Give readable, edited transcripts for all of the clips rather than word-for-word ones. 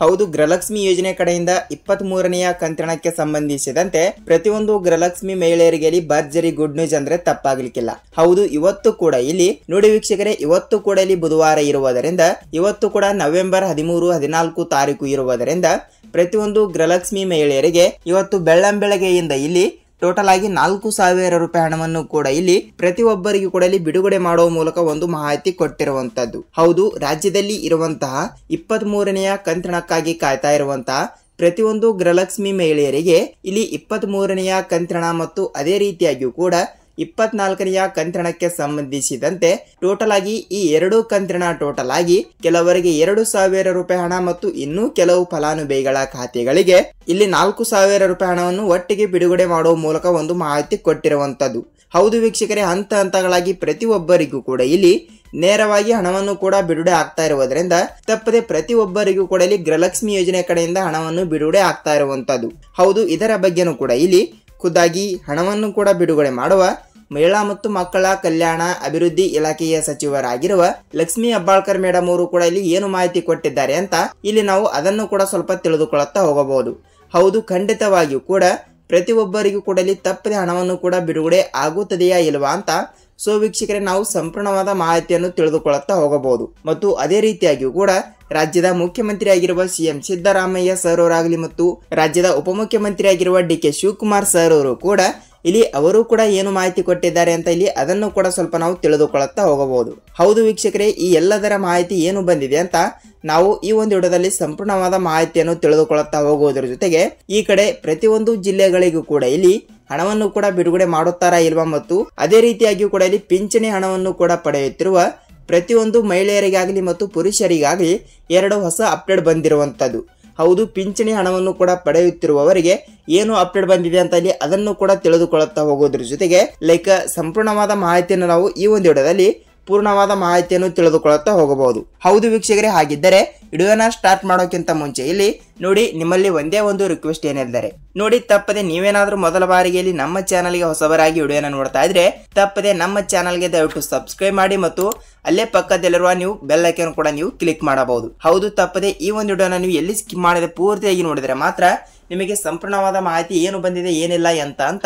ಹೌದು, ಗೃಹಲಕ್ಷ್ಮಿ ಯೋಜನೆ ಕಡೆಯಿಂದ 23ನೆಯ ಕಂತಿನಕ್ಕೆ ಸಂಬಂಧಿಸಿದಂತೆ ಪ್ರತಿಯೊಂದು ಗೃಹಲಕ್ಷ್ಮಿ ಮಹಿಳೆಯರಿಗೆ ಭರ್ಜರಿ ಗುಡ್ ನ್ಯೂಸ್ ಅಂದ್ರೆ ತಪ್ಪಾಗಲಿಕ್ಕಿಲ್ಲ. ಹೌದು, ಇವತ್ತು ಕೂಡ ಇಲ್ಲಿ ನೋಡಿ ವೀಕ್ಷಕರೇ, ಇವತ್ತು ಕೂಡ ಇಲ್ಲಿ ಬುಧವಾರ ಇರುವುದರಿಂದ, ಇವತ್ತು ಕೂಡ ನವೆಂಬರ್ 13, 14 ತಾರೀಕು ಇರುವುದರಿಂದ ಪ್ರತಿಯೊಂದು ಗೃಹಲಕ್ಷ್ಮಿ ಮಹಿಳೆಯರಿಗೆ ಇವತ್ತು ಬೆಳ್ಳಂಬೆಳಗ್ಗೆಯಿಂದ ಇಲ್ಲಿ ಟೋಟಲ್ ಆಗಿ 4,000 ರೂಪಾಯಿ ಹಣವನ್ನು ಕೂಡ ಇಲ್ಲಿ ಪ್ರತಿಯೊಬ್ಬರಿಗೂ ಕೂಡ ಇಲ್ಲಿ ಬಿಡುಗಡೆ ಮಾಡುವ ಮೂಲಕ ಒಂದು ಮಾಹಿತಿ ಕೊಟ್ಟಿರುವಂತದ್ದು. ಹೌದು, ರಾಜ್ಯದಲ್ಲಿ ಇರುವಂತಹ 23ನೆಯ ಕಂತಿನಕ್ಕಾಗಿ ಕಾಯ್ತಾ ಇರುವಂತಹ ಪ್ರತಿಯೊಂದು ಗೃಹಲಕ್ಷ್ಮಿ ಮಹಿಳೆಯರಿಗೆ ಇಲ್ಲಿ 23ನೆಯ ಕಂತಿನ ಮತ್ತು ಅದೇ ರೀತಿಯಾಗಿಯೂ ಕೂಡ 24ನೆಯ ಕಂತಿನಕ್ಕೆ ಸಂಬಂಧಿಸಿದಂತೆ ಟೋಟಲ್ ಆಗಿ ಈ ಎರಡು ಕಂತಿನ ಟೋಟಲ್ ಆಗಿ ಕೆಲವರಿಗೆ 2,000 ರೂಪಾಯಿ ಹಣ ಮತ್ತು ಇನ್ನೂ ಕೆಲವು ಫಲಾನುಭವಿಗಳ ಖಾತೆಗಳಿಗೆ ಇಲ್ಲಿ 4,000 ರೂಪಾಯಿ ಹಣವನ್ನು ಒಟ್ಟಿಗೆ ಬಿಡುಗಡೆ ಮಾಡುವ ಮೂಲಕ ಒಂದು ಮಾಹಿತಿ ಕೊಟ್ಟಿರುವಂತದ್ದು. ಹೌದು ವೀಕ್ಷಕರೇ, ಹಂತ ಹಂತಗಳಾಗಿ ಪ್ರತಿಯೊಬ್ಬರಿಗೂ ಕೂಡ ಇಲ್ಲಿ ನೇರವಾಗಿ ಹಣವನ್ನು ಕೂಡ ಬಿಡುಗಡೆ ಆಗ್ತಾ ಇರುವುದರಿಂದ ತಪ್ಪದೆ ಪ್ರತಿಯೊಬ್ಬರಿಗೂ ಕೂಡ ಇಲ್ಲಿ ಗೃಹಲಕ್ಷ್ಮಿ ಯೋಜನೆ ಕಡೆಯಿಂದ ಹಣವನ್ನು ಬಿಡುಗಡೆ ಆಗ್ತಾ ಇರುವಂತದ್ದು. ಹೌದು, ಇದರ ಬಗ್ಗೆನೂ ಕೂಡ ಇಲ್ಲಿ ಖುದ್ದಾಗಿ ಹಣವನ್ನು ಕೂಡ ಬಿಡುಗಡೆ ಮಾಡುವ ಮಹಿಳಾ ಮತ್ತು ಮಕ್ಕಳ ಕಲ್ಯಾಣ ಅಭಿವೃದ್ಧಿ ಇಲಾಖೆಯ ಸಚಿವರಾಗಿರುವ ಲಕ್ಷ್ಮೀ ಹೆಬ್ಬಾಳ್ಕರ್ ಮೇಡಮ್ ಅವರು ಕೂಡ ಇಲ್ಲಿ ಏನು ಮಾಹಿತಿ ಕೊಟ್ಟಿದ್ದಾರೆ ಅಂತ ಇಲ್ಲಿ ನಾವು ಅದನ್ನು ಕೂಡ ಸ್ವಲ್ಪ ತಿಳಿದುಕೊಳ್ಳುತ್ತಾ ಹೋಗಬಹುದು. ಹೌದು, ಖಂಡಿತವಾಗಿಯೂ ಕೂಡ ಪ್ರತಿಯೊಬ್ಬರಿಗೂ ಕೂಡ ಇಲ್ಲಿ ತಪ್ಪದೆ ಹಣವನ್ನು ಕೂಡ ಬಿಡುಗಡೆ ಆಗುತ್ತದೆಯಾ ಇಲ್ವಾ ಅಂತ ಸೊ ವೀಕ್ಷಕರೇ, ನಾವು ಸಂಪೂರ್ಣವಾದ ಮಾಹಿತಿಯನ್ನು ತಿಳಿದುಕೊಳ್ಳುತ್ತಾ ಹೋಗಬಹುದು. ಮತ್ತು ಅದೇ ರೀತಿಯಾಗಿಯೂ ಕೂಡ ರಾಜ್ಯದ ಮುಖ್ಯಮಂತ್ರಿ ಆಗಿರುವ ಸಿಎಂ ಸಿದ್ದರಾಮಯ್ಯ ಸರ್ ಅವರಾಗಲಿ ಮತ್ತು ರಾಜ್ಯದ ಉಪಮುಖ್ಯಮಂತ್ರಿ ಆಗಿರುವ ಡಿ.ಕೆ. ಶಿವಕುಮಾರ್ ಸರ್ ಅವರು ಕೂಡ ಇಲ್ಲಿ ಅವರು ಕೂಡ ಏನು ಮಾಹಿತಿ ಕೊಟ್ಟಿದ್ದಾರೆ ಅಂತ ಇಲ್ಲಿ ಅದನ್ನು ಕೂಡ ಸ್ವಲ್ಪ ನಾವು ತಿಳಿದುಕೊಳ್ಳುತ್ತಾ ಹೋಗಬಹುದು. ಹೌದು ವೀಕ್ಷಕರೇ, ಈ ಎಲ್ಲದರ ಮಾಹಿತಿ ಏನು ಬಂದಿದೆ ಅಂತ ನಾವು ಈ ಒಂದು ವಿಡಿಯೋದಲ್ಲಿ ಸಂಪೂರ್ಣವಾದ ಮಾಹಿತಿಯನ್ನು ತಿಳಿದುಕೊಳ್ಳುತ್ತಾ ಹೋಗುವುದರ ಜೊತೆಗೆ ಈ ಕಡೆ ಪ್ರತಿಯೊಂದು ಜಿಲ್ಲೆಗಳಿಗೂ ಕೂಡ ಇಲ್ಲಿ ಹಣವನ್ನು ಕೂಡ ಬಿಡುಗಡೆ ಮಾಡುತ್ತಾರಾ ಇಲ್ವಾ ಮತ್ತು ಅದೇ ರೀತಿಯಾಗಿಯೂ ಕೂಡ ಇಲ್ಲಿ ಪಿಂಚಣಿ ಹಣವನ್ನು ಕೂಡ ಪಡೆಯುತ್ತಿರುವ ಪ್ರತಿಯೊಂದು ಮಹಿಳೆಯರಿಗಾಗಲಿ ಮತ್ತು ಪುರುಷರಿಗಾಗಲಿ 2 ಹೊಸ ಅಪ್ಡೇಟ್ ಬಂದಿರುವಂತದ್ದು. ಹೌದು, ಪಿಂಚಣಿ ಹಣವನ್ನು ಕೂಡ ಪಡೆಯುತ್ತಿರುವವರಿಗೆ ಏನು ಅಪ್ಡೇಟ್ ಬಂದಿದೆ ಅಂತ ಇಲ್ಲಿ ಅದನ್ನು ಕೂಡ ತಿಳಿದುಕೊಳ್ಳುತ್ತಾ ಹೋಗೋದ್ರ ಜೊತೆಗೆ ಸಂಪೂರ್ಣವಾದ ಮಾಹಿತಿಯನ್ನು ನಾವು ಈ ಒಂದು ವಿಡಿಯೋದಲ್ಲಿ ಪೂರ್ಣವಾದ ಮಾಹಿತಿಯನ್ನು ತಿಳಿದುಕೊಳ್ಳುತ್ತಾ ಹೋಗಬಹುದು. ಹೌದು ವೀಕ್ಷಕರೇ, ಹಾಗಿದ್ದರೆ ವಿಡಿಯೋನ ಸ್ಟಾರ್ಟ್ ಮಾಡೋಕ್ಕಿಂತ ಮುಂಚೆ ಇಲ್ಲಿ ನೋಡಿ ನಿಮ್ಮಲ್ಲಿ ಒಂದೇ ಒಂದು ರಿಕ್ವೆಸ್ಟ್ ಏನೆಂದರೆ ನೋಡಿ ತಪ್ಪದೆ ನೀವೇನಾದ್ರೂ ಮೊದಲ ಬಾರಿಗೆ ಇಲ್ಲಿ ನಮ್ಮ ಚಾನಲ್ಗೆ ಹೊಸಬರಾಗಿ ವಿಡಿಯೋನ ನೋಡ್ತಾ ಇದ್ರೆ ತಪ್ಪದೆ ನಮ್ಮ ಚಾನಲ್ಗೆ ದಯವಿಟ್ಟು ಸಬ್ಸ್ಕ್ರೈಬ್ ಮಾಡಿ ಮತ್ತು ಅಲ್ಲೇ ಪಕ್ಕದಲ್ಲಿರುವ ನೀವು ಬೆಲ್ ಐಕಾನ್ ಕೂಡ ನೀವು ಕ್ಲಿಕ್ ಮಾಡಬಹುದು. ಹೌದು, ತಪ್ಪದೆ ಈ ಒಂದು ವಿಡಿಯೋನ ನೀವು ಎಲ್ಲಿ ಸ್ಕಿಪ್ ಮಾಡದೆ ಪೂರ್ತಿಯಾಗಿ ನೋಡಿದ್ರೆ ಮಾತ್ರ ನಿಮಗೆ ಸಂಪೂರ್ಣವಾದ ಮಾಹಿತಿ ಏನು ಬಂದಿದೆ ಏನಿಲ್ಲ ಅಂತ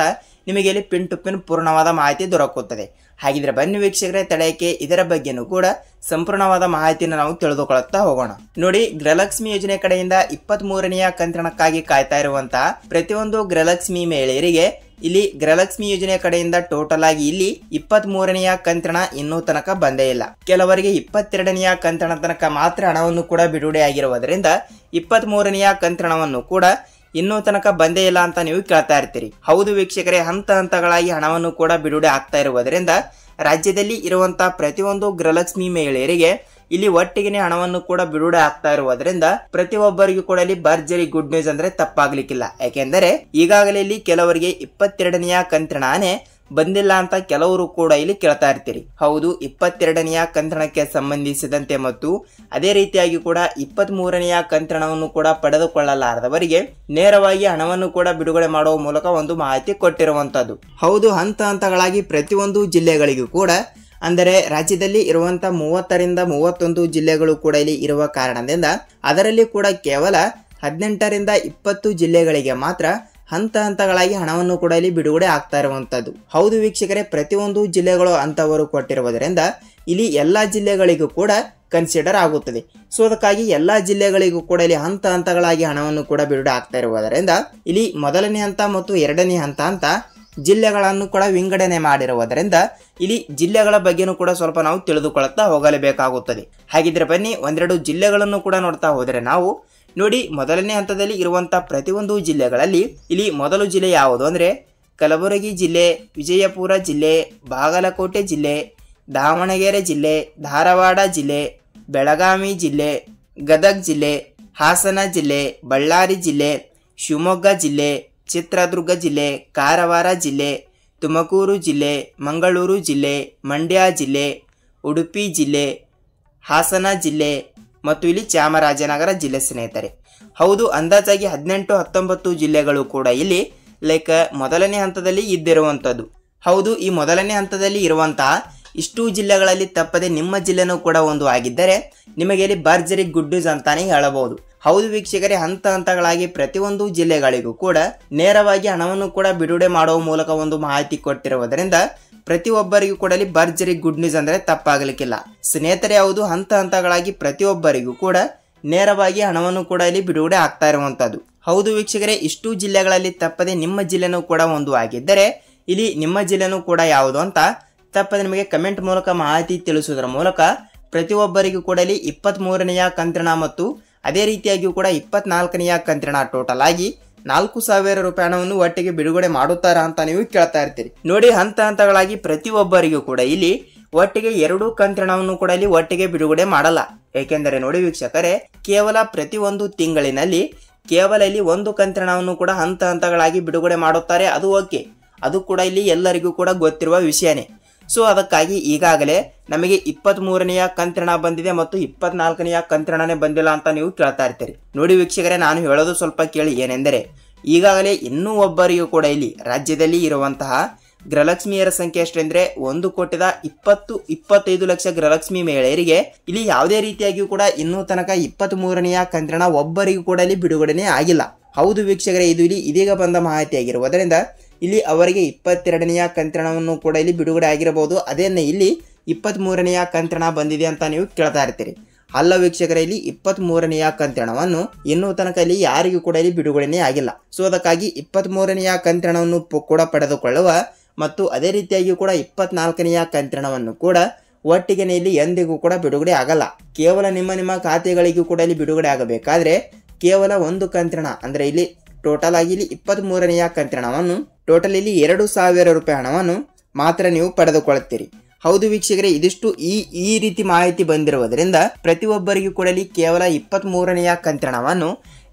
ನಿಮಗೆ ಇಲ್ಲಿ ಪಿನ್ ಟು ಪಿನ್ ಪೂರ್ಣವಾದ ಮಾಹಿತಿ ದೊರಕುತ್ತದೆ. ಹಾಗಿದ್ರೆ ಬನ್ನಿ ವೀಕ್ಷಕರೇ, ತಡೆಯಕ್ಕೆ ಇದರ ಬಗ್ಗೆನೂ ಕೂಡ ಸಂಪೂರ್ಣವಾದ ಮಾಹಿತಿಯನ್ನು ನಾವು ತಿಳಿದುಕೊಳ್ಳುತ್ತಾ ಹೋಗೋಣ. ನೋಡಿ, ಗೃಹಲಕ್ಷ್ಮಿ ಯೋಜನೆ ಕಡೆಯಿಂದ 23ನೆಯ ಕಂತಿನಕ್ಕಾಗಿ ಕಾಯ್ತಾ ಇರುವಂತಹ ಪ್ರತಿಯೊಂದು ಗೃಹಲಕ್ಷ್ಮಿ ಮಹಿಳೆಯರಿಗೆ ಇಲ್ಲಿ ಗೃಹಲಕ್ಷ್ಮಿ ಯೋಜನೆ ಕಡೆಯಿಂದ ಟೋಟಲ್ ಆಗಿ ಇಲ್ಲಿ 23ನೆಯ ಕಂತಿನ ಇನ್ನೂ ತನಕ ಬಂದೇ ಇಲ್ಲ. ಕೆಲವರಿಗೆ 22ನೆಯ ಕಂತಿನ ತನಕ ಮಾತ್ರ ಹಣವನ್ನು ಕೂಡ ಬಿಡುಗಡೆ ಆಗಿರುವುದರಿಂದ 23ನೆಯ ಕಂತಿನವನ್ನು ಕೂಡ ಇನ್ನೂ ತನಕ ಬಂದೇ ಇಲ್ಲ ಅಂತ ನೀವು ಕೇಳ್ತಾ ಇರ್ತೀರಿ. ಹೌದು ವೀಕ್ಷಕರೇ, ಹಂತ ಹಂತಗಳಾಗಿ ಹಣವನ್ನು ಕೂಡ ಬಿಡುಗಡೆ ಆಗ್ತಾ ಇರುವುದರಿಂದ ರಾಜ್ಯದಲ್ಲಿ ಇರುವಂತಹ ಪ್ರತಿಯೊಂದು ಗೃಹಲಕ್ಷ್ಮಿ ಮಹಿಳೆಯರಿಗೆ ಇಲ್ಲಿ ಒಟ್ಟಿಗೆ ಹಣವನ್ನು ಕೂಡ ಬಿಡುಗಡೆ ಆಗ್ತಾ ಇರುವುದರಿಂದ ಪ್ರತಿಯೊಬ್ಬರಿಗೂ ಕೂಡ ಇಲ್ಲಿ ಭರ್ಜರಿ ಗುಡ್ ನ್ಯೂಸ್ ಅಂದ್ರೆ ತಪ್ಪಾಗ್ಲಿಕ್ಕಿಲ್ಲ. ಯಾಕೆಂದರೆ ಈಗಾಗಲೇ ಇಲ್ಲಿ ಕೆಲವರಿಗೆ 22ನೆಯ ಕಂತಿನ ಹಣ ಬಂದಿಲ್ಲ ಅಂತ ಕೆಲವರು ಕೂಡ ಇಲ್ಲಿ ಕೇಳ್ತಾ ಇರ್ತೀರಿ. ಹೌದು, 22ನೆಯ ಕಂತಿನಕ್ಕೆ ಸಂಬಂಧಿಸಿದಂತೆ ಮತ್ತು ಅದೇ ರೀತಿಯಾಗಿ ಕೂಡ 23ನೆಯ ಕಂತಿನವನ್ನು ಕೂಡ ಪಡೆದುಕೊಳ್ಳಲಾರದವರಿಗೆ ನೇರವಾಗಿ ಹಣವನ್ನು ಕೂಡ ಬಿಡುಗಡೆ ಮಾಡುವ ಮೂಲಕ ಒಂದು ಮಾಹಿತಿ ಕೊಟ್ಟಿರುವಂತದ್ದು. ಹೌದು, ಹಂತ ಹಂತಗಳಾಗಿ ಪ್ರತಿಯೊಂದು ಜಿಲ್ಲೆಗಳಿಗೂ ಕೂಡ ಅಂದರೆ ರಾಜ್ಯದಲ್ಲಿ ಇರುವಂತಹ 30ರಿಂದ 31 ಜಿಲ್ಲೆಗಳು ಕೂಡ ಇಲ್ಲಿ ಇರುವ ಕಾರಣದಿಂದ ಅದರಲ್ಲಿ ಕೂಡ ಕೇವಲ 18ರಿಂದ 20 ಜಿಲ್ಲೆಗಳಿಗೆ ಮಾತ್ರ ಹಂತ ಹಂತಗಳಾಗಿ ಹಣವನ್ನು ಕೂಡ ಇಲ್ಲಿ ಬಿಡುಗಡೆ ಆಗ್ತಾ ಇರುವಂತದ್ದು. ಹೌದು ವೀಕ್ಷಕರೇ, ಪ್ರತಿಯೊಂದು ಜಿಲ್ಲೆಗಳು ಅಂತವರು ಕೊಟ್ಟಿರುವುದರಿಂದ ಇಲ್ಲಿ ಎಲ್ಲಾ ಜಿಲ್ಲೆಗಳಿಗೂ ಕೂಡ ಕನ್ಸಿಡರ್ ಆಗುತ್ತದೆ. ಸೊ ಅದಕ್ಕಾಗಿ ಎಲ್ಲಾ ಜಿಲ್ಲೆಗಳಿಗೂ ಕೂಡ ಇಲ್ಲಿ ಹಂತ ಹಂತಗಳಾಗಿ ಹಣವನ್ನು ಕೂಡ ಬಿಡುಗಡೆ ಆಗ್ತಾ ಇರುವುದರಿಂದ ಇಲ್ಲಿ ಮೊದಲನೇ ಹಂತ ಮತ್ತು ಎರಡನೇ ಹಂತ ಅಂತ ಜಿಲ್ಲೆಗಳನ್ನು ಕೂಡ ವಿಂಗಡಣೆ ಮಾಡಿರುವುದರಿಂದ ಇಲ್ಲಿ ಜಿಲ್ಲೆಗಳ ಬಗ್ಗೆನೂ ಕೂಡ ಸ್ವಲ್ಪ ನಾವು ತಿಳಿದುಕೊಳ್ಳುತ್ತಾ ಹೋಗಲೇಬೇಕಾಗುತ್ತದೆ. ಹಾಗಿದ್ರೆ ಬನ್ನಿ ಒಂದೆರಡು ಜಿಲ್ಲೆಗಳನ್ನು ಕೂಡ ನೋಡ್ತಾ ಹೋದರೆ ನಾವು ನೋಡಿ, ಮೊದಲನೇ ಹಂತದಲ್ಲಿ ಇರುವಂತಹ ಪ್ರತಿಯೊಂದು ಜಿಲ್ಲೆಗಳಲ್ಲಿ ಇಲ್ಲಿ ಮೊದಲು ಜಿಲ್ಲೆ ಯಾವುದು ಅಂದ್ರೆ ಕಲಬುರಗಿ ಜಿಲ್ಲೆ, ವಿಜಯಪುರ ಜಿಲ್ಲೆ, ಬಾಗಲಕೋಟೆ ಜಿಲ್ಲೆ, ದಾವಣಗೆರೆ ಜಿಲ್ಲೆ, ಧಾರವಾಡ ಜಿಲ್ಲೆ, ಬೆಳಗಾವಿ ಜಿಲ್ಲೆ, ಗದಗ ಜಿಲ್ಲೆ, ಹಾಸನ ಜಿಲ್ಲೆ, ಬಳ್ಳಾರಿ ಜಿಲ್ಲೆ, ಶಿವಮೊಗ್ಗ ಜಿಲ್ಲೆ, ಚಿತ್ರದುರ್ಗ ಜಿಲ್ಲೆ, ಕಾರವಾರ ಜಿಲ್ಲೆ, ತುಮಕೂರು ಜಿಲ್ಲೆ, ಮಂಗಳೂರು ಜಿಲ್ಲೆ, ಮಂಡ್ಯ ಜಿಲ್ಲೆ, ಉಡುಪಿ ಜಿಲ್ಲೆ, ಹಾಸನ ಜಿಲ್ಲೆ ಮತ್ತು ಇಲ್ಲಿ ಚಾಮರಾಜನಗರ ಜಿಲ್ಲೆ ಸ್ನೇಹಿತರೆ. ಹೌದು, ಅಂದಾಜಾಗಿ 18-19 ಜಿಲ್ಲೆಗಳು ಕೂಡ ಇಲ್ಲಿ ಮೊದಲನೇ ಹಂತದಲ್ಲಿ ಇದ್ದಿರುವಂತದ್ದು. ಹೌದು, ಈ ಮೊದಲನೇ ಹಂತದಲ್ಲಿ ಇರುವಂತಹ ಇಷ್ಟು ಜಿಲ್ಲೆಗಳಲ್ಲಿ ತಪ್ಪದೆ ನಿಮ್ಮ ಜಿಲ್ಲೆನೂ ಕೂಡ ಒಂದು ಆಗಿದ್ದರೆ ನಿಮಗೆ ಇಲ್ಲಿ ಭರ್ಜರಿ ಗುಡ್ ನ್ಯೂಸ್ ಅಂತಾನೆ ಹೇಳಬಹುದು. ಹೌದು ವೀಕ್ಷಕರೇ, ಹಂತ ಹಂತಗಳಾಗಿ ಪ್ರತಿಯೊಂದು ಜಿಲ್ಲೆಗಳಿಗೂ ಕೂಡ ನೇರವಾಗಿ ಹಣವನ್ನು ಕೂಡ ಬಿಡುಗಡೆ ಮಾಡುವ ಮೂಲಕ ಒಂದು ಮಾಹಿತಿ ಕೊಟ್ಟಿರುವುದರಿಂದ ಪ್ರತಿಯೊಬ್ಬರಿಗೂ ಕೂಡ ಭರ್ಜರಿ ಗುಡ್ ನ್ಯೂಸ್ ಅಂದ್ರೆ ತಪ್ಪಾಗಲಿಕ್ಕಿಲ್ಲ. ಸ್ನೇಹಿತರೆ, ಹೌದು ಹಂತ ಹಂತಗಳಾಗಿ ಪ್ರತಿಯೊಬ್ಬರಿಗೂ ಕೂಡ ನೇರವಾಗಿ ಹಣವನ್ನು ಕೂಡ ಇಲ್ಲಿ ಬಿಡುಗಡೆ ಆಗ್ತಾ ಇರುವಂತದ್ದು. ಹೌದು ವೀಕ್ಷಕರೇ, ಇಷ್ಟು ಜಿಲ್ಲೆಗಳಲ್ಲಿ ತಪ್ಪದೆ ನಿಮ್ಮ ಜಿಲ್ಲೆನೂ ಕೂಡ ಒಂದು ಆಗಿದ್ದರೆ ಇಲ್ಲಿ ನಿಮ್ಮ ಜಿಲ್ಲೆನೂ ಕೂಡ ಯಾವುದು ಅಂತ ತಪ್ಪದೆ ನಿಮಗೆ ಕಮೆಂಟ್ ಮೂಲಕ ಮಾಹಿತಿ ತಿಳಿಸುವುದರ ಮೂಲಕ ಪ್ರತಿಯೊಬ್ಬರಿಗೂ ಕೂಡ ಇಲ್ಲಿ 23ನೆಯ ಕಂತಿನ ಮತ್ತು ಅದೇ ರೀತಿಯಾಗಿಯೂ ಕೂಡ 24ನೆಯ ಕಂತಿನ ಟೋಟಲ್ ಆಗಿ 4,000 ರೂಪಾಯಿ ಹಣವನ್ನು ಒಟ್ಟಿಗೆ ಬಿಡುಗಡೆ ಮಾಡುತ್ತಾರಾ ಅಂತ ನೀವು ಕೇಳ್ತಾ ಇರ್ತೀರಿ. ನೋಡಿ, ಹಂತ ಹಂತಗಳಾಗಿ ಪ್ರತಿಯೊಬ್ಬರಿಗೂ ಕೂಡ ಇಲ್ಲಿ ಒಟ್ಟಿಗೆ 2 ಕಂತಿನವನ್ನು ಕೂಡ ಇಲ್ಲಿ ಒಟ್ಟಿಗೆ ಬಿಡುಗಡೆ ಮಾಡಲ್ಲ. ಏಕೆಂದರೆ ನೋಡಿ ವೀಕ್ಷಕರೇ, ಕೇವಲ ಪ್ರತಿಯೊಂದು ತಿಂಗಳಿನಲ್ಲಿ ಕೇವಲ ಇಲ್ಲಿ 1 ಕಂತಿನವನ್ನು ಕೂಡ ಹಂತ ಹಂತಗಳಾಗಿ ಬಿಡುಗಡೆ ಮಾಡುತ್ತಾರೆ. ಅದು ಓಕೆ, ಅದು ಕೂಡ ಇಲ್ಲಿ ಎಲ್ಲರಿಗೂ ಕೂಡ ಗೊತ್ತಿರುವ ವಿಷಯನೇ. ಸೊ ಅದಕ್ಕಾಗಿ ಈಗಾಗಲೇ ನಮಗೆ 23ನೆಯ ಕಂತಿನ ಬಂದಿದೆ ಮತ್ತು 24ನೆಯ ಕಂತಿನೇ ಬಂದಿಲ್ಲ ಅಂತ ನೀವು ಕೇಳ್ತಾ ಇರ್ತೀರಿ. ನೋಡಿ ವೀಕ್ಷಕರೇ, ನಾನು ಹೇಳೋದು ಸ್ವಲ್ಪ ಕೇಳಿ. ಏನೆಂದರೆ ಈಗಾಗಲೇ ಇನ್ನೂ ಒಬ್ಬರಿಗೂ ಕೂಡ ಇಲ್ಲಿ ರಾಜ್ಯದಲ್ಲಿ ಇರುವಂತಹ ಗೃಹಲಕ್ಷ್ಮಿಯರ ಸಂಖ್ಯೆ ಎಷ್ಟೆಂದ್ರೆ 1,20,25 ಲಕ್ಷ ಗೃಹಲಕ್ಷ್ಮಿ ಮಹಿಳೆಯರಿಗೆ ಇಲ್ಲಿ ಯಾವುದೇ ರೀತಿಯಾಗಿಯೂ ಕೂಡ ಇನ್ನೂ ತನಕ 23ನೆಯ ಕಂತಿನ ಒಬ್ಬರಿಗೂ ಕೂಡ ಇಲ್ಲಿ ಬಿಡುಗಡೆನೇ ಆಗಿಲ್ಲ. ಹೌದು ವೀಕ್ಷಕರೇ, ಇದು ಇಲ್ಲಿ ಇದೀಗ ಬಂದ ಮಾಹಿತಿ ಆಗಿರುವುದರಿಂದ ಇಲ್ಲಿ ಅವರಿಗೆ 22ನೆಯ ಕಂತಿನವನ್ನು ಕೂಡ ಇಲ್ಲಿ ಬಿಡುಗಡೆ ಆಗಿರಬಹುದು. ಅದೇನೆ ಇಲ್ಲಿ 23ನೆಯ ಕಂತಿನ ಬಂದಿದೆ ಅಂತ ನೀವು ಕೇಳ್ತಾ ಇರ್ತೀರಿ. ಅಲ್ಲ ವೀಕ್ಷಕರೇ, ಇಲ್ಲಿ 23ನೆಯ ಕಂತಿನವನ್ನು ಇನ್ನೂ ತನಕ ಇಲ್ಲಿ ಯಾರಿಗೂ ಕೂಡ ಇಲ್ಲಿ ಬಿಡುಗಡೆನೇ ಆಗಿಲ್ಲ. ಸೊ ಅದಕ್ಕಾಗಿ 23ನೆಯ ಕಂತಿನವನ್ನು ಕೂಡ ಪಡೆದುಕೊಳ್ಳುವ ಮತ್ತು ಅದೇ ರೀತಿಯಾಗಿ ಕೂಡ 24ನೆಯ ಕಂತಿನವನ್ನು ಕೂಡ ಒಟ್ಟಿಗೆ ಇಲ್ಲಿ ಎಂದಿಗೂ ಕೂಡ ಬಿಡುಗಡೆ ಆಗಲ್ಲ. ಕೇವಲ ನಿಮ್ಮ ಖಾತೆಗಳಿಗೂ ಕೂಡ ಇಲ್ಲಿ ಬಿಡುಗಡೆ ಆಗಬೇಕಾದ್ರೆ ಕೇವಲ 1 ಕಂತಿನ ಅಂದ್ರೆ ಇಲ್ಲಿ ಟೋಟಲ್ ಆಗಿ ಇಲ್ಲಿ 23ನೆಯ ಕಂತಿನವನ್ನು ಟೋಟಲ್ ಇಲ್ಲಿ 2,000 ರೂಪಾಯಿ ಹಣವನ್ನು ಮಾತ್ರ ನೀವು ಪಡೆದುಕೊಳ್ಳುತ್ತೀರಿ. ಹೌದು ವೀಕ್ಷಕರೇ, ಇದಿಷ್ಟು ಈ ರೀತಿ ಮಾಹಿತಿ ಬಂದಿರುವುದರಿಂದ ಪ್ರತಿಯೊಬ್ಬರಿಗೂ ಕೂಡ ಇಲ್ಲಿ ಕೇವಲ 23ನೆಯ ಕಂತಿನವನ್ನು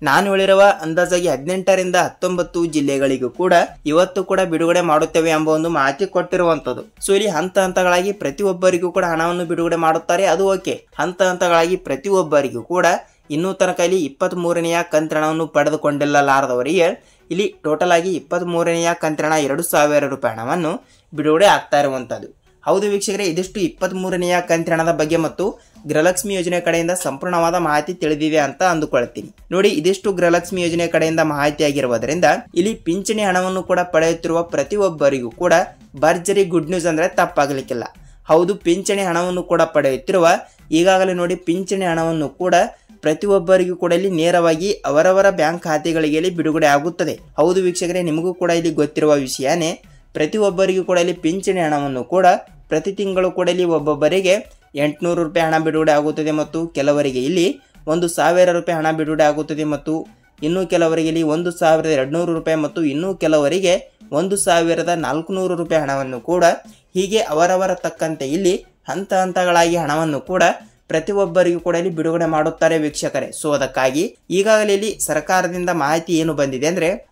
ನಾನು ಹೇಳಿರುವ ಅಂದಾಜಾಗಿ 18ರಿಂದ 19 ಜಿಲ್ಲೆಗಳಿಗೂ ಕೂಡ ಇವತ್ತು ಕೂಡ ಬಿಡುಗಡೆ ಮಾಡುತ್ತೇವೆ ಎಂಬ ಒಂದು ಮಾಹಿತಿ ಕೊಟ್ಟಿರುವಂತದ್ದು. ಸೊ ಇಲ್ಲಿ ಹಂತ ಹಂತಗಳಾಗಿ ಪ್ರತಿಯೊಬ್ಬರಿಗೂ ಕೂಡ ಹಣವನ್ನು ಬಿಡುಗಡೆ ಮಾಡುತ್ತಾರೆ. ಅದು ಓಕೆ, ಹಂತ ಹಂತಗಳಾಗಿ ಪ್ರತಿಯೊಬ್ಬರಿಗೂ ಕೂಡ ಇನ್ನೂ ತನಕ ಇಲ್ಲಿ 23ನೆಯ ಕಂತಿನವನ್ನು ಪಡೆದುಕೊಂಡಿಲ್ಲಲಾರದವರಿಗೆ ಇಲ್ಲಿ ಟೋಟಲ್ ಆಗಿ 23ನೆಯ ಕಂತಿನ 2,000 ರೂಪಾಯಿ ಹಣವನ್ನು ಬಿಡುಗಡೆ ಆಗ್ತಾ ಇರುವಂತದ್ದು. ಹೌದು ವೀಕ್ಷಕರೇ, ಇದಿಷ್ಟು 23ನೆಯ ಕಂತಿನದ ಬಗ್ಗೆ ಮತ್ತು ಗೃಹಲಕ್ಷ್ಮಿ ಯೋಜನೆ ಕಡೆಯಿಂದ ಸಂಪೂರ್ಣವಾದ ಮಾಹಿತಿ ತಿಳಿದಿದೆ ಅಂತ ಅಂದುಕೊಳ್ತೀನಿ. ನೋಡಿ, ಇದಿಷ್ಟು ಗೃಹಲಕ್ಷ್ಮಿ ಯೋಜನೆ ಕಡೆಯಿಂದ ಮಾಹಿತಿ ಆಗಿರುವುದರಿಂದ ಇಲ್ಲಿ ಪಿಂಚಣಿ ಹಣವನ್ನು ಕೂಡ ಪಡೆಯುತ್ತಿರುವ ಪ್ರತಿಯೊಬ್ಬರಿಗೂ ಕೂಡ ಭರ್ಜರಿ ಗುಡ್ ನ್ಯೂಸ್ ಅಂದ್ರೆ ತಪ್ಪಾಗಲಿಕ್ಕಿಲ್ಲ. ಹೌದು, ಪಿಂಚಣಿ ಹಣವನ್ನು ಕೂಡ ಪಡೆಯುತ್ತಿರುವ ಈಗಾಗಲೇ ನೋಡಿ ಪಿಂಚಣಿ ಹಣವನ್ನು ಕೂಡ ಪ್ರತಿಯೊಬ್ಬರಿಗೂ ಕೂಡ ಇಲ್ಲಿ ನೇರವಾಗಿ ಅವರವರ ಬ್ಯಾಂಕ್ ಖಾತೆಗಳಿಗೆ ಇಲ್ಲಿ ಬಿಡುಗಡೆ ಆಗುತ್ತದೆ. ಹೌದು ವೀಕ್ಷಕರೇ, ನಿಮಗೂ ಕೂಡ ಇಲ್ಲಿ ಗೊತ್ತಿರುವ ವಿಷಯನೇ. ಪ್ರತಿಯೊಬ್ಬರಿಗೂ ಕೂಡ ಇಲ್ಲಿ ಪಿಂಚಣಿ ಹಣವನ್ನು ಕೂಡ ಪ್ರತಿ ತಿಂಗಳು ಕೂಡ ಇಲ್ಲಿ ಒಬ್ಬೊಬ್ಬರಿಗೆ 800 ರೂಪಾಯಿ ಹಣ ಬಿಡುಗಡೆ ಆಗುತ್ತದೆ ಮತ್ತು ಕೆಲವರಿಗೆ ಇಲ್ಲಿ 1,000 ರೂಪಾಯಿ ಹಣ ಬಿಡುಗಡೆ ಆಗುತ್ತದೆ ಮತ್ತು ಇನ್ನೂ ಕೆಲವರಿಗೆ ಇಲ್ಲಿ 1,200 ರೂಪಾಯಿ ಮತ್ತು ಇನ್ನೂ ಕೆಲವರಿಗೆ 1,400 ರೂಪಾಯಿ ಹಣವನ್ನು ಕೂಡ ಹೀಗೆ ಅವರವರ ತಕ್ಕಂತೆ ಇಲ್ಲಿ ಹಂತ ಹಂತಗಳಾಗಿ ಹಣವನ್ನು ಕೂಡ ಪ್ರತಿಯೊಬ್ಬರಿಗೂ ಕೂಡ ಇಲ್ಲಿ ಬಿಡುಗಡೆ ಮಾಡುತ್ತಾರೆ ವೀಕ್ಷಕರೇ. ಸೊ ಅದಕ್ಕಾಗಿ ಈಗಾಗಲೇ ಇಲ್ಲಿ ಸರ್ಕಾರದಿಂದ ಮಾಹಿತಿ ಏನು ಬಂದಿದೆ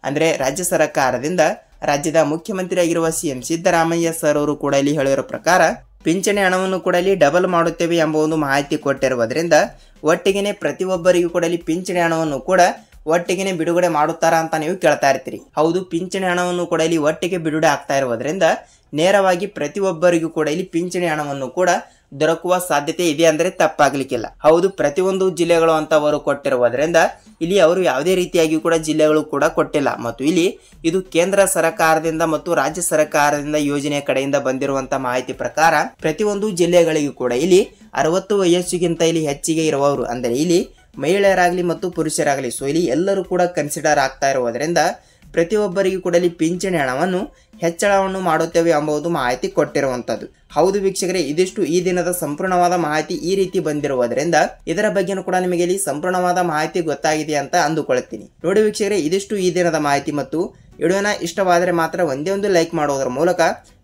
ಅಂದ್ರೆ ರಾಜ್ಯ ಸರ್ಕಾರದಿಂದ ರಾಜ್ಯದ ಮುಖ್ಯಮಂತ್ರಿ ಆಗಿರುವ ಸಿಎಂ ಸಿದ್ದರಾಮಯ್ಯ ಸರ್ ಅವರು ಕೂಡ ಇಲ್ಲಿ ಹೇಳಿರೋ ಪ್ರಕಾರ ಪಿಂಚಣಿ ಹಣವನ್ನು ಕೂಡ ಇಲ್ಲಿ ಡಬಲ್ ಮಾಡುತ್ತೇವೆ ಎಂಬ ಒಂದು ಮಾಹಿತಿ ಕೊಟ್ಟಿರುವುದರಿಂದ ಒಟ್ಟಿಗೆನೆ ಪ್ರತಿಯೊಬ್ಬರಿಗೂ ಕೂಡ ಇಲ್ಲಿ ಪಿಂಚಣಿ ಹಣವನ್ನು ಕೂಡ ಒಟ್ಟಿಗೆ ಬಿಡುಗಡೆ ಮಾಡುತ್ತಾರಾ ಅಂತ ನೀವು ಕೇಳ್ತಾ ಇರ್ತೀರಿ. ಹೌದು, ಪಿಂಚಣಿ ಹಣವನ್ನು ಕೂಡ ಇಲ್ಲಿ ಒಟ್ಟಿಗೆ ಬಿಡುಗಡೆ ಆಗ್ತಾ ಇರುವುದರಿಂದ ನೇರವಾಗಿ ಪ್ರತಿಯೊಬ್ಬರಿಗೂ ಕೂಡ ಇಲ್ಲಿ ಪಿಂಚಣಿ ಹಣವನ್ನು ಕೂಡ ದೊರಕುವ ಸಾಧ್ಯತೆ ಇದೆ ಅಂದ್ರೆ ತಪ್ಪಾಗ್ಲಿಕ್ಕಿಲ್ಲ. ಹೌದು, ಪ್ರತಿಯೊಂದು ಜಿಲ್ಲೆಗಳು ಅಂತ ಅವರು ಕೊಟ್ಟಿರುವುದರಿಂದ ಇಲ್ಲಿ ಅವರು ಯಾವುದೇ ರೀತಿಯಾಗಿ ಕೂಡ ಜಿಲ್ಲೆಗಳು ಕೂಡ ಕೊಟ್ಟಿಲ್ಲ. ಮತ್ತು ಇಲ್ಲಿ ಇದು ಕೇಂದ್ರ ಸರ್ಕಾರದಿಂದ ಮತ್ತು ರಾಜ್ಯ ಸರ್ಕಾರದಿಂದ ಯೋಜನೆ ಕಡೆಯಿಂದ ಬಂದಿರುವಂತಹ ಮಾಹಿತಿ ಪ್ರಕಾರ ಪ್ರತಿಯೊಂದು ಜಿಲ್ಲೆಗಳಿಗೂ ಕೂಡ ಇಲ್ಲಿ 60 ವಯಸ್ಸಿಗಿಂತ ಇಲ್ಲಿ ಹೆಚ್ಚಿಗೆ ಇರುವವರು ಅಂದ್ರೆ ಇಲ್ಲಿ ಮಹಿಳೆಯರಾಗಲಿ ಮತ್ತು ಪುರುಷರಾಗಲಿ ಸೊ ಇಲ್ಲಿ ಎಲ್ಲರೂ ಕೂಡ ಕನ್ಸಿಡರ್ ಆಗ್ತಾ ಇರುವುದರಿಂದ ಪ್ರತಿಯೊಬ್ಬರಿಗೂ ಕೂಡ ಇಲ್ಲಿ ಪಿಂಚಣಿ ಹಣವನ್ನು ಹೆಚ್ಚಳವನ್ನು ಮಾಡುತ್ತೇವೆ ಎಂಬುದು ಮಾಹಿತಿ ಕೊಟ್ಟಿರುವಂತದ್ದು. ಹೌದು ವೀಕ್ಷಕರೇ, ಇದಿಷ್ಟು ಈ ದಿನದ ಸಂಪೂರ್ಣವಾದ ಮಾಹಿತಿ ಈ ರೀತಿ ಬಂದಿರುವುದರಿಂದ ಇದರ ಬಗ್ಗೆನೂ ಕೂಡ ನಿಮಗೆ ಇಲ್ಲಿ ಸಂಪೂರ್ಣವಾದ ಮಾಹಿತಿ ಗೊತ್ತಾಗಿದೆ ಅಂತ ಅಂದುಕೊಳ್ಳುತ್ತೀನಿ. ನೋಡಿ ವೀಕ್ಷಕರೇ, ಇದಿಷ್ಟು ಈ ದಿನದ ಮಾಹಿತಿ ಮತ್ತು ವಿಡಿಯೋನ ಇಷ್ಟವಾದರೆ ಮಾತ್ರ ಒಂದೇ ಒಂದು ಲೈಕ್ ಮಾಡುವುದರ ಮೂಲಕ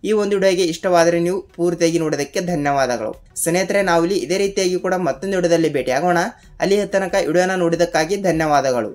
ಈ ಒಂದು ವಿಡಿಯೋಗೆ ಇಷ್ಟವಾದರೆ ನೀವು ಪೂರ್ತಿಯಾಗಿ ನೋಡೋದಕ್ಕೆ ಧನ್ಯವಾದಗಳು. ಸ್ನೇಹಿತರೆ, ನಾವು ಇಲ್ಲಿ ಇದೇ ರೀತಿಯಾಗಿ ಕೂಡ ಮತ್ತೊಂದು ವಿಡಿಯೋದಲ್ಲಿ ಭೇಟಿಯಾಗೋಣ. ಅಲ್ಲಿ ತನಕ ವಿಡಿಯೋನ ನೋಡಿದಕ್ಕಾಗಿ ಧನ್ಯವಾದಗಳು.